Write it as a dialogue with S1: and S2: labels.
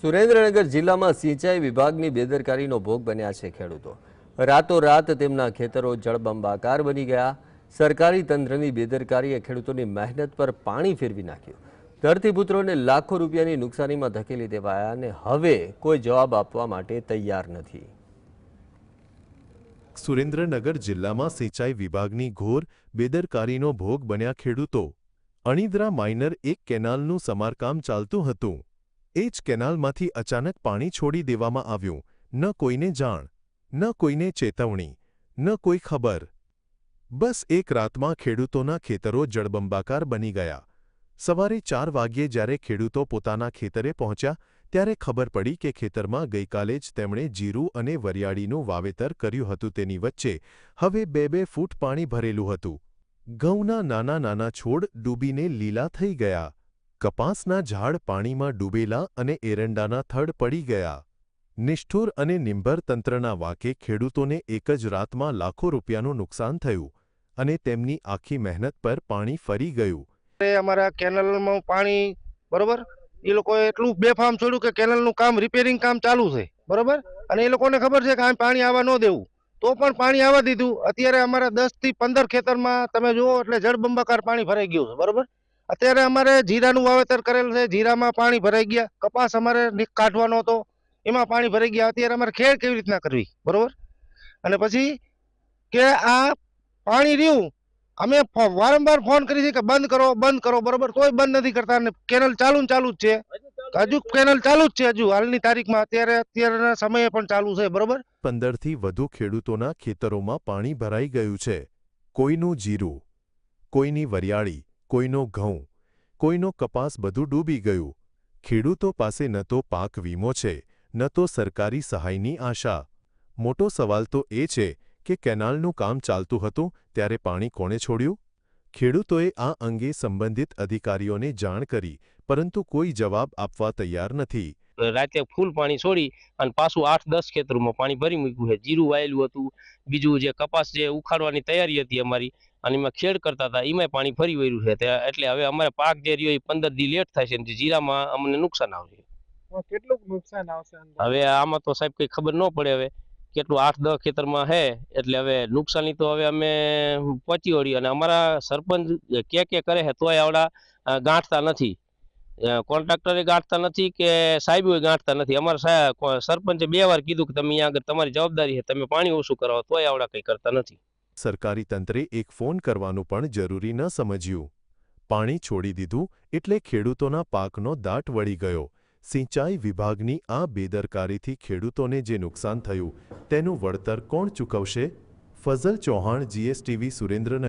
S1: સુરેન્દ્રનગર જિલ્લામાં સિંચાઈ વિભાગની બેદરકારીનો ભોગ બન્યા છે ખેડૂતો। રાતોરાત તેમના ખેતરો જળબંબાકાર બની ગયા। સરકારી તંત્રની બેદરકારીએ ખેડૂતોની મહેનત પર પાણી ફેરવી નાખ્યું। ધરતીપુત્રોને લાખો રૂપિયાની નુકસાનીમાં ધકેલી દેવાયા અને હવે કોઈ જવાબ આપવા માટે તૈયાર નથી।
S2: સુરેન્દ્રનગર જિલ્લામાં સિંચાઈ વિભાગની ઘોર બેદરકારીનો ભોગ બન્યા ખેડૂતો। અણીદરા માઇનર એક કેનાલનું સમારકામ ચાલતું હતું। એ જ કેનાલમાંથી અચાનક પાણી છોડી દેવામાં આવ્યું। ન કોઈને જાણ, ન કોઈને ચેતવણી, ન કોઈ ખબર। બસ એક રાતમાં ખેડૂતોના ખેતરો જળબંબાકાર બની ગયા। સવારે 4 વાગ્યે જ્યારે ખેડૂતો પોતાના ખેતરે પહોંચ્યા ત્યારે ખબર પડી કે ખેતરમાં ગઈકાલે જ તેમણે જીરું અને વરિયાળીનું વાવેતર કર્યું હતું। તેની વચ્ચે હવે 2-2 ફૂટ પાણી ભરેલું હતું। ઘઉંના નાના નાના છોડ ડૂબીને લીલા થઈ ગયા। કપાસના ઝાડ પાણીમાં ડૂબેલા અને એરંડાના થડ પડી ગયા। નિષ્ઠુર અને નિંભર તંત્રના વાંકે ખેડૂતોને એક જ રાતમાં લાખો રૂપિયાનું નુકસાન થયું અને તેમની આખી મહેનત પર પાણી ફરી ગયું।
S3: અમારા કેનલમાં પાણી બરોબર એ લોકોએ એટલું બેફામ છોડ્યું કે કેનલનું કામ રિપેરિંગ કામ ચાલુ છે બરોબર, અને એ લોકોને ખબર છે કે આ પાણી આવવા ન દેવું તો પણ પાણી આવવા દીધું। અત્યારે અમારા 10 થી 15 ખેતરમાં તમે જુઓ એટલે જળબંબાકાર પાણી ભરાઈ ગયું છે બરોબર। અત્યારે અમારે જીરાનું વાવેતર કરેલ છે, જીરામાં પાણી ભરાઈ ગયા। કપાસ અમારે કાઢવાનો હતો એમાં પાણી ભરાઈ ગયા। અત્યારે અમારે ખેડ કેવી રીતના કરવી બરોબર, અને પછી કે આ પાણી રહ્યું અમે વારંવાર ફોન કરી છે કે બંધ કરો બરોબર, તોય બંધ નથી કરતા અને કેનલ ચાલુ જ છે। હજુ કેનલ ચાલુ જ છે, હજુ હાલની તારીખમાં અત્યારના સમયે પણ ચાલુ છે બરોબર।
S2: 15 થી વધુ ખેડૂતોના ખેતરોમાં પાણી ભરાઈ ગયું છે। કોઈનું જીરું, કોઈની વરિયાળી, કોઈનો ઘઉં, કોઈનો કપાસ બધું ડૂબી ગયું। ખેડૂતો પાસે ન તો પાક વીમો છે, ન તો સરકારી સહાયની આશા। મોટો સવાલ તો એ છે કે કેનાલનું કામ ચાલતું હતું ત્યારે પાણી કોણે છોડ્યું? ખેડૂતોએ આ અંગે સંબંધિત અધિકારીઓને જાણ કરી, પરંતુ કોઈ જવાબ આપવા તૈયાર નથી।
S4: રાતે ફૂલ પાણી છોડી અને પાછું 8-10 ખેતરોમાં પાણી ભરી મૂક્યું છે। જીરું વાયેલું હતું, બીજું જે કપાસ જે ઉખાડવાની તૈયારી હતી અમારી અને એમાં ખેડ કરતા હતા એમાં પાણી ફરી વળ્યું છે। એટલે હવે અમારે પાક જે રહ્યો એ 15 દી લેટ થાય છે, જીરામાં અમને નુકસાન આવશે।
S5: કેટલું નુકસાન આવશે?
S4: હવે આમાં તો સાહેબ કઈ ખબર ન પડે હવે કેટલું 8-10 ખેતરમાં છે, એટલે હવે નુકસાની તો હવે અમે પહોંચી વળી અને અમારા સરપંચ કે કરે છે તોય આવડા ગાંઠતા નથી। કોન્ટ્રાક્ટરે ગાંઠતા નથી કે સાહેબો ગાંઠતા નથી। અમારા સરપંચે 2 વાર કીધું કે તમે અહીંયા આગળ તમારી જવાબદારી છે, તમે પાણી ઓછું કરાવો, તોય આવડા કંઈ કરતા નથી।
S2: સરકારી તંત્રે એક ફોન કરવાનું પણ જરૂરી ન સમજ્યું। પાણી છોડી દીધું એટલે ખેડૂતોના પાકનો દાટ વળી ગયો। સિંચાઈ વિભાગની આ બેદરકારીથી ખેડૂતોને જે નુકસાન થયું તેનું વળતર કોણ ચૂકવશે? ફઝલ ચૌહાણ, GSTV, સુરેન્દ્રનગર।